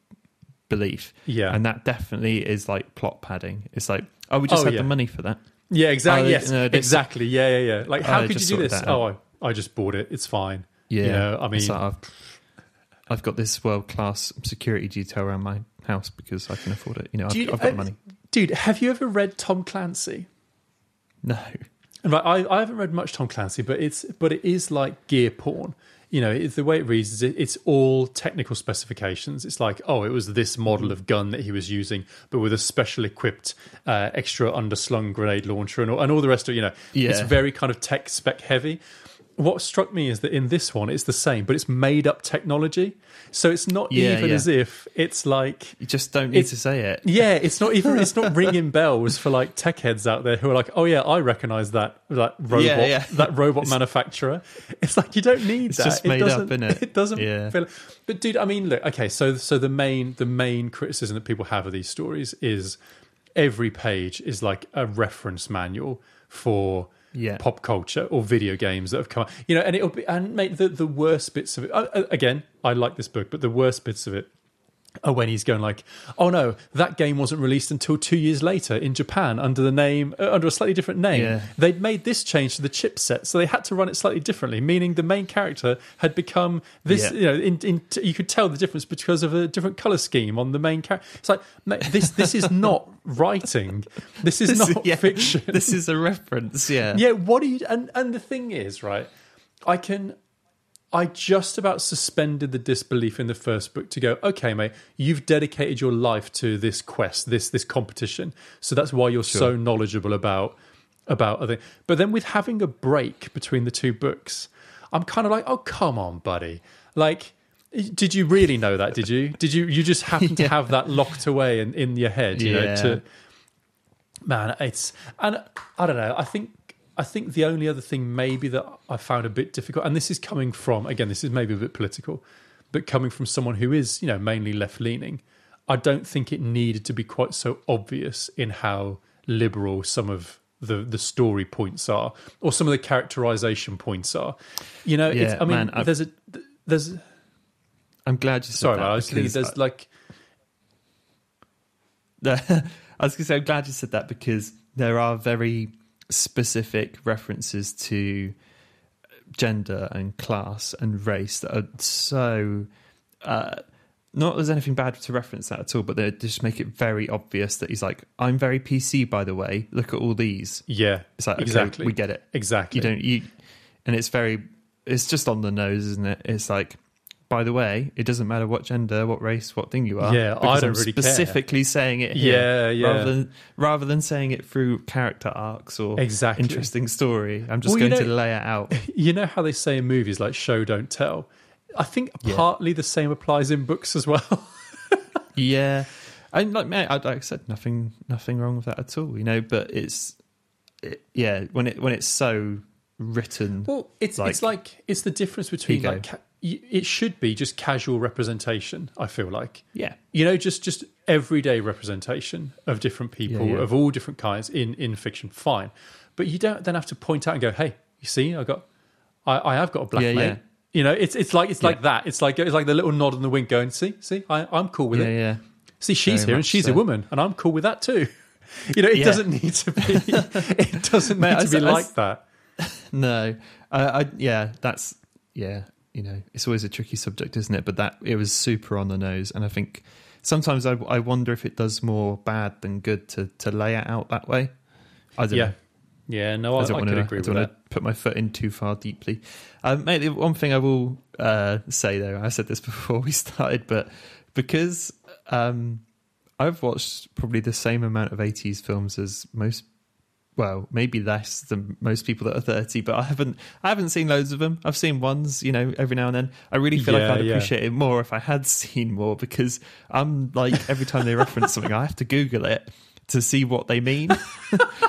belief. Yeah, and that definitely is like plot padding. It's like, we just had the money for that. Yeah, exactly. Exactly. Yeah. Like, how could you do this? I just bought it. It's fine. Yeah, I mean, I've got this world-class security detail around my house because I can afford it. I've got money. Dude, have you ever read Tom Clancy? No. Right, I haven't read much Tom Clancy, but it is like gear porn. The way it reads is it's all technical specifications. It's like, it was this model of gun that he was using, but with a special equipped extra underslung grenade launcher and all the rest of it. It's very kind of tech spec heavy. What struck me is that in this one, it's the same, but it's made up technology. So it's not as if it's like... You just don't need to say it. Yeah, it's not ringing bells for like tech heads out there who are like, oh yeah, I recognise that robot, that robot manufacturer. It's like, you don't need that. It's just made up, isn't it? It doesn't feel... But dude, I mean, look, okay, so the main criticism that people have of these stories is every page is like a reference manual for... pop culture or video games that have come out, and it'll be, and mate, the worst bits of it, again, I like this book, but the worst bits of it when he's going like, oh no, that game wasn't released until 2 years later in Japan under a slightly different name. Yeah. They'd made this change to the chipset, so they had to run it slightly differently, meaning the main character had become this, you could tell the difference because of a different color scheme on the main character. It's like, mate, this is not writing. This is not fiction. This is a reference, yeah. Yeah, what do you, and the thing is, right, I just about suspended the disbelief in the first book to go, okay, mate, you've dedicated your life to this quest, this competition. So that's why you're so knowledgeable about other. But then with having a break between the two books, I'm kind of like, oh, come on, buddy. Like, did you really know that? Did you? You just happen to have that locked away in your head, you know? Man, and I don't know. I think the only other thing maybe that I found a bit difficult, and this is coming from, again, this is maybe a bit political, but coming from someone who is, mainly left-leaning, I don't think it needed to be quite so obvious in how liberal some of the story points are, or some of the characterization points are. There's I'm glad you said sorry, that. Man, I was thinking there's like... I was going to say, I'm glad you said that because there are very specific references to gender and class and race that are so not that there's anything bad to reference that at all, but they just make it very obvious that he's like, I'm very PC, by the way, look at all these. It's like, okay, exactly, we get it, exactly. And it's just on the nose, isn't it? It's like, by the way, it doesn't matter what gender, what race, what thing you are. Yeah, I don't really specifically saying it here. Yeah. Rather than saying it through character arcs or exactly interesting story. I'm just going to lay it out. You know how they say in movies like show, don't tell? I think partly the same applies in books as well. Yeah. And like I said, nothing wrong with that at all, but when it's so written. Well, it's the difference between it should be just casual representation, I feel like. Yeah. Just everyday representation of different people of all different kinds in fiction, fine. But you don't then have to point out and go, hey, you see, I have got a black mate. Yeah. It's like that. It's like the little nod and the wink going, see, I'm cool with it. Yeah. See, she's here and she's a woman and I'm cool with that too. It doesn't need to be like that. No. It's always a tricky subject, isn't it? But it was super on the nose. And I think sometimes I wonder if it does more bad than good to lay it out that way. I don't know. Yeah, no, I could agree with that. I don't want to put my foot in too far deeply. Mate, the one thing I will say, though, I said this before we started, but because I've watched probably the same amount of 80s films as maybe less than most people that are 30, but I haven't seen loads of them. I've seen ones, every now and then. I really feel like I'd appreciate it more if I had seen more, because I'm like, every time they reference something, I have to Google it to see what they mean.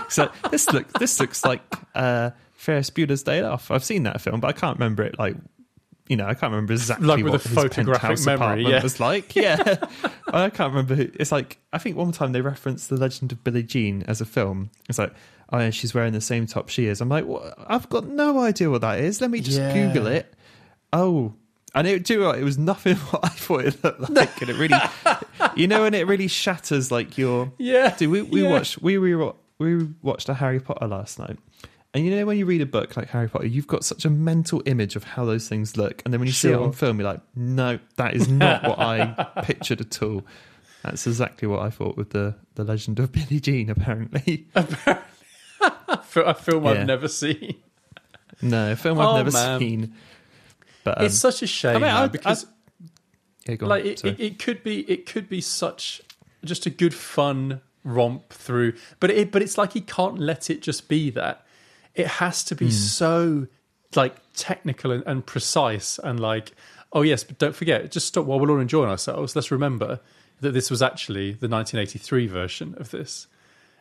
So this looks like Ferris Bueller's Day Off. I've seen that film, but I can't remember it I can't remember exactly like with what a his photographic penthouse memory apartment was like. Yeah. I can't remember it's like, I think one time they referenced The Legend of Billie Jean as a film. It's like, oh yeah, she's wearing the same top she is. I'm like, what? I've got no idea what that is. Let me just Google it. Oh, and it was nothing what I thought it looked like, and it really, and it really shatters like your. Yeah. Dude, we watched a Harry Potter last night, and when you read a book like Harry Potter, you've got such a mental image of how those things look, and then when you see it on film, you're like, no, that is not what I pictured at all. That's exactly what I thought with the Legend of Billie Jean. Apparently. A film I've never seen. No, a film I've never seen. But it's such a shame because it could be such just a good fun romp through, but it's like he can't let it just be that. It has to be so like technical and precise and like, oh yes, but don't forget, just stop while we're all enjoying ourselves. Let's remember that this was actually the 1983 version of this.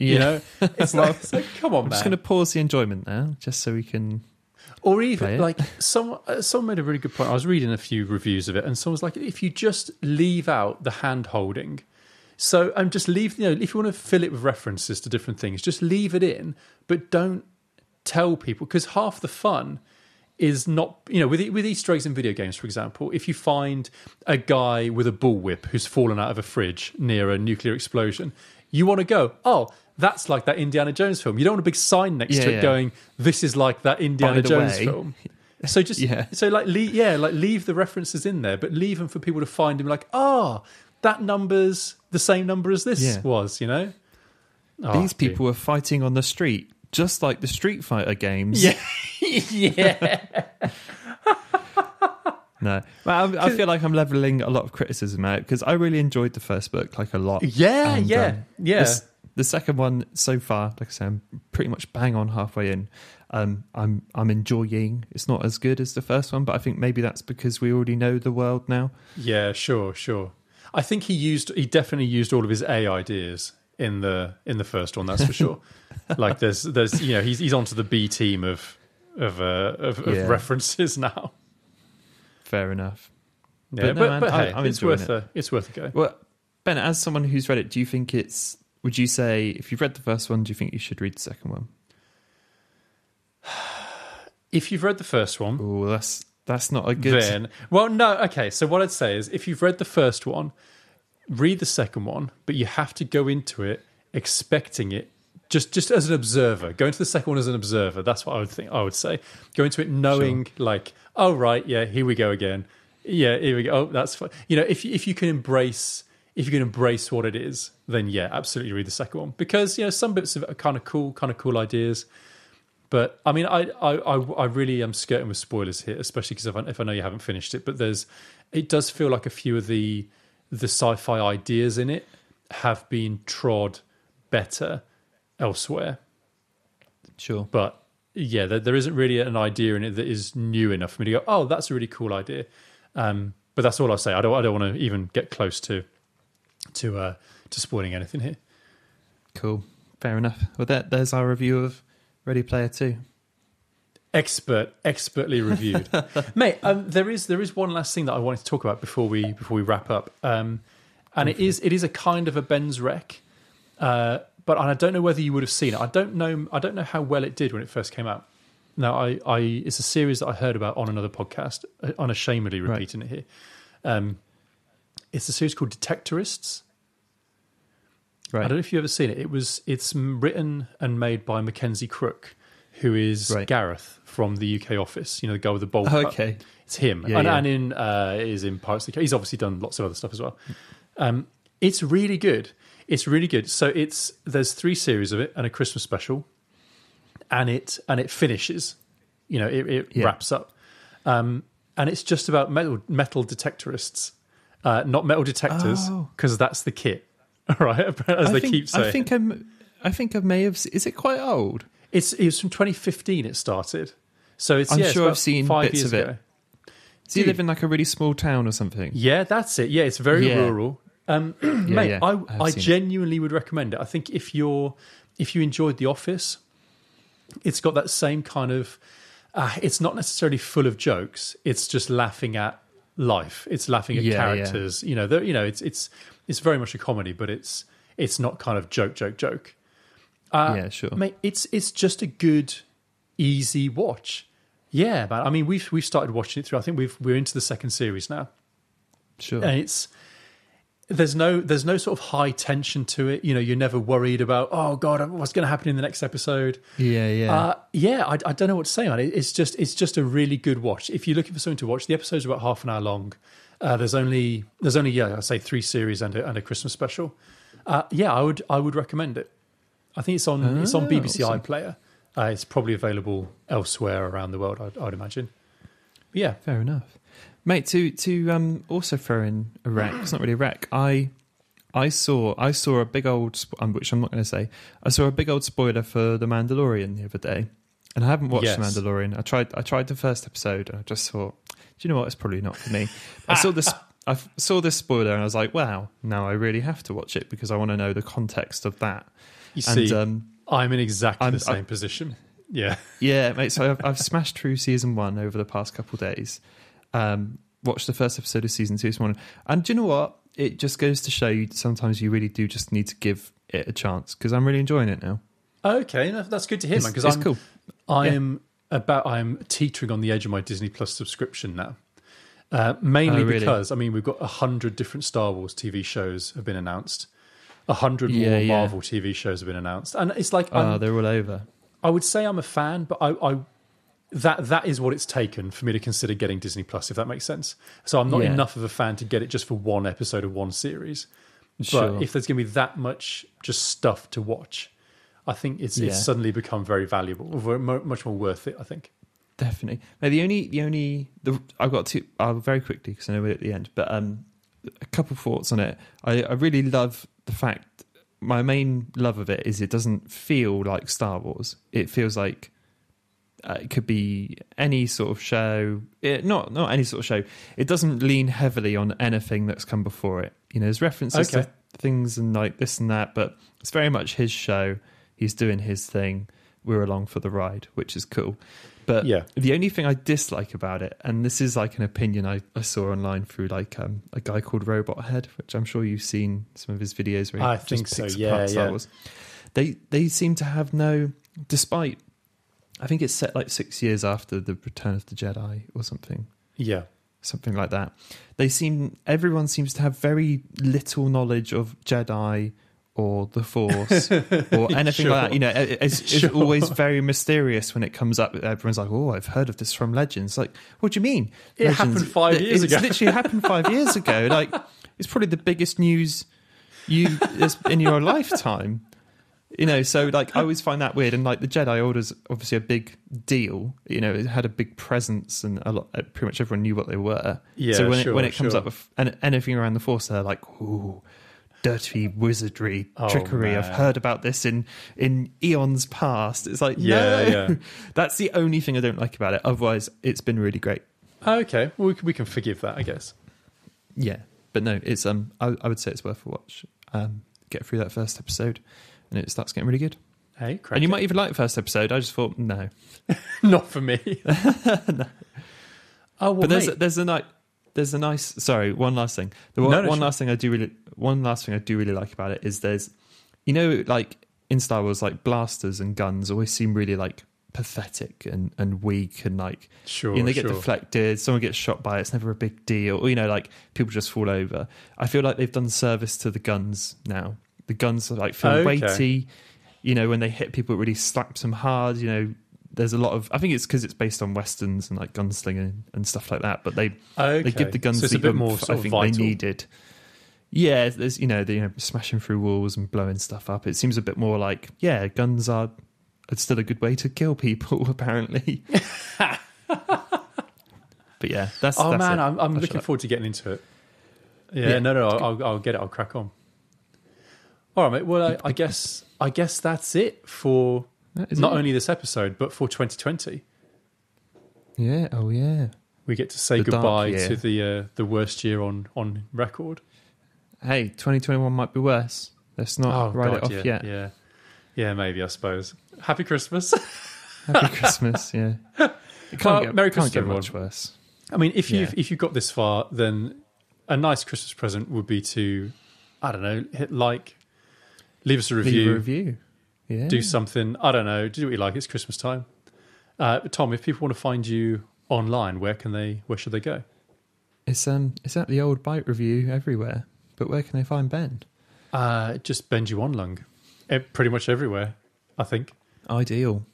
It's like, come on, man. I'm just going to pause the enjoyment now, just so we can. Or even like someone made a really good point. I was reading a few reviews of it, and someone was like, if you just leave out the hand holding, so just leave. If you want to fill it with references to different things, just leave it in, but don't tell people, because half the fun is not, with Easter eggs in video games, for example, if you find a guy with a bullwhip who's fallen out of a fridge near a nuclear explosion, you want to go, oh, that's like that Indiana Jones film. You don't want a big sign next to it going, this is like that Indiana Jones film. So just leave the references in there, but leave them for people to find and be like, that number's the same number as this was, These people were fighting on the street, just like the Street Fighter games. Yeah. Yeah. No. Well, I feel like I'm levelling a lot of criticism out because I really enjoyed the first book, like, a lot. Yeah, and, the second one so far, like I say, I'm pretty much bang on halfway in. I'm enjoying. It's not as good as the first one, but I think maybe that's because we already know the world now. Yeah, sure. I think he definitely used all of his A ideas in the first one. That's for sure. Like there's he's onto the B team of references now. Fair enough. Yeah, but hey, it's worth a go. Well, Ben, as someone who's read it, do you think would you say, if you've read the first one, do you think you should read the second one? If you've read the first one... Oh, that's not a good... Then, well, no, okay, so what I'd say is, if you've read the first one, read the second one, but you have to go into it expecting it, just as an observer. Go into the second one as an observer. That's what I would say. Go into it knowing, like, oh, right, yeah, here we go again. Yeah, here we go. Oh, that's fine. If you can embrace what it is, then yeah, absolutely read the second one, because some bits of it are kind of cool ideas. But I mean, I really am skirting with spoilers here, especially because if I know you haven't finished it. But it does feel like a few of the sci-fi ideas in it have been trod better elsewhere. Sure, but yeah, there isn't really an idea in it that is new enough for me to go, oh, that's a really cool idea. But that's all I'll say. I don't want to even get close to spoiling anything here. Cool, fair enough. Well, there's our review of Ready Player 2. Expertly reviewed. Mate, there is one last thing that I wanted to talk about before we wrap up. And it is a kind of a Ben's rec. But I don't know whether you would have seen it. I don't know how well it did when it first came out. Now, it's a series that I heard about on another podcast, unashamedly repeating it here. It's a series called Detectorists. Right. I don't know if you've ever seen it. It's written and made by Mackenzie Crook, who is Gareth from the UK Office. The guy with the bowl cut. Okay, it's him. And is in Pirates of the Caribbean. He's obviously done lots of other stuff as well. It's really good. It's really good. So there's 3 series of it and a Christmas special, and it finishes. It wraps up, and it's just about metal detectorists, not metal detectors, because that's the kit. Right, as they keep saying. I think I may have. Is it quite old? It was from 2015. It started, so it's. I'm sure I've seen 5 bits years of it. ago. Does he live in like a really small town or something? Yeah, that's it. Yeah, it's very rural. Mate, I genuinely would recommend it. I think if you enjoyed The Office, it's got that same kind of. It's not necessarily full of jokes. It's just laughing at life. It's laughing at characters. Yeah. It's very much a comedy, but it's not kind of joke. Yeah, sure. Mate, it's just a good, easy watch. Yeah, man. I mean, we've started watching it through. I think we're into the second series now. Sure. And there's no sort of high tension to it. You're never worried about, oh God, what's going to happen in the next episode. Yeah. I don't know what to say, man. It's just a really good watch. If you're looking for something to watch, the episodes are about half an hour long. There's only I'd say 3 series and a Christmas special. I would recommend it. I think it's on BBC awesome. iPlayer. It's probably available elsewhere around the world, I'd imagine. But yeah, fair enough, mate. To also throw in a rec. It's not really a rec. I saw a big old, which I'm not going to say. I saw a big old spoiler for The Mandalorian the other day, and I haven't watched The Mandalorian. I tried the first episode, and I just thought, do you know what? It's probably not for me. I saw this spoiler, and I was like, wow, now I really have to watch it because I want to know the context of that. You see, I'm in exactly the same position. Yeah. Yeah, mate. So I've smashed through season 1 over the past couple of days. Watched the first episode of season 2 this morning. And do you know what? It just goes to show you sometimes you really do just need to give it a chance, because I'm really enjoying it now. Okay, that's good to hear, man. Because cool. I am about I'm teetering on the edge of my Disney Plus subscription now. Mainly because, I mean, we've got 100 different Star Wars TV shows have been announced. 100 more Marvel TV shows have been announced. And it's like... they're all over. I would say I'm a fan, but that is what it's taken for me to consider getting Disney Plus, if that makes sense. So I'm not enough of a fan to get it just for one episode of one series. Sure. But if there's going to be that much just stuff to watch, I think it's suddenly become very valuable, much more worth it, I think. Definitely. Now, I've got to, very quickly, because I know we're at the end, but a couple of thoughts on it. I really love the fact, my main love of it is it doesn't feel like Star Wars. It feels like it could be any sort of show. Not any sort of show. It doesn't lean heavily on anything that's come before it. You know, there's references to things and like this and that, but it's very much his show. He's doing his thing. We're along for the ride, which is cool. But the only thing I dislike about it, and this is like an opinion I saw online through like a guy called Robot Head, which I'm sure you've seen some of his videos where he picks apart Star Wars. They seem to have no, despite, I think it's set like 6 years after the Return of the Jedi or something. Yeah. Something like that. Everyone seems to have very little knowledge of Jedi or the Force or anything like that. You know, it's always very mysterious when it comes up. Everyone's like, "Oh, I've heard of this from Legends." Like, what do you mean? It happened 5 years ago. It's literally happened 5 years ago. Like, it's probably the biggest news in your lifetime. You know, so like I always find that weird. And like the Jedi Order's obviously a big deal. You know, it had a big presence, and pretty much everyone knew what they were. Yeah, so when it comes up with anything around the Force, they're like, "Ooh, dirty wizardry, trickery. I've heard about this in eons past." It's like, no. That's the only thing I don't like about it. Otherwise, it's been really great. Okay, well, we can forgive that, I guess. Yeah, but no, it's I would say it's worth a watch. Get through that first episode, and it starts getting really good. Hey, crack and you might even like the first episode. I just thought, no, not for me. No. Oh, well, but there's a nice. Sorry, one last thing. One last thing I do really like about it is there's, you know, like in Star Wars, like blasters and guns always seem really like pathetic and weak and like, they get deflected. Someone gets shot by it. It's never a big deal. Or, you know, like people just fall over. I feel like they've done service to the guns now. The guns are like feel weighty. You know, when they hit people, it really slaps them hard. You know, there's a lot of, I think it's because it's based on westerns and like gunslinging and stuff like that. But they give the guns a bit more I think vital. They needed. Yeah, there's smashing through walls and blowing stuff up. It seems a bit more like guns are still a good way to kill people apparently. But yeah, that's man, it. I'm looking forward to getting into it. I'll get it. I'll crack on. All right, mate. Well, I guess that's it for not only this episode but for 2020. Yeah. Oh yeah. We get to say goodbye to the worst year on record. Hey, 2021 might be worse. Let's not write it off yet. Yeah, maybe, I suppose. Happy Christmas. Happy Christmas, yeah. Merry Christmas, can't get much worse. I mean, if you've got this far, then a nice Christmas present would be to, I don't know, hit like, leave us a review. Yeah. Do something, I don't know, do what you like. It's Christmas time. Tom, if people want to find you online, where should they go? It's at the old Bite Review everywhere. But where can they find Ben? Just Benji Wanlung. Pretty much everywhere, I think. Ideal.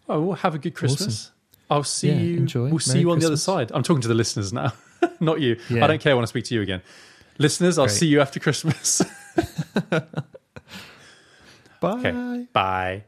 Oh, well, have a good Christmas. Awesome. I'll see you. Enjoy. We'll see you on the other side. I'm talking to the listeners now, not you. Yeah. I don't care when I speak to you again. Listeners, I'll see you after Christmas. Bye. Okay. Bye.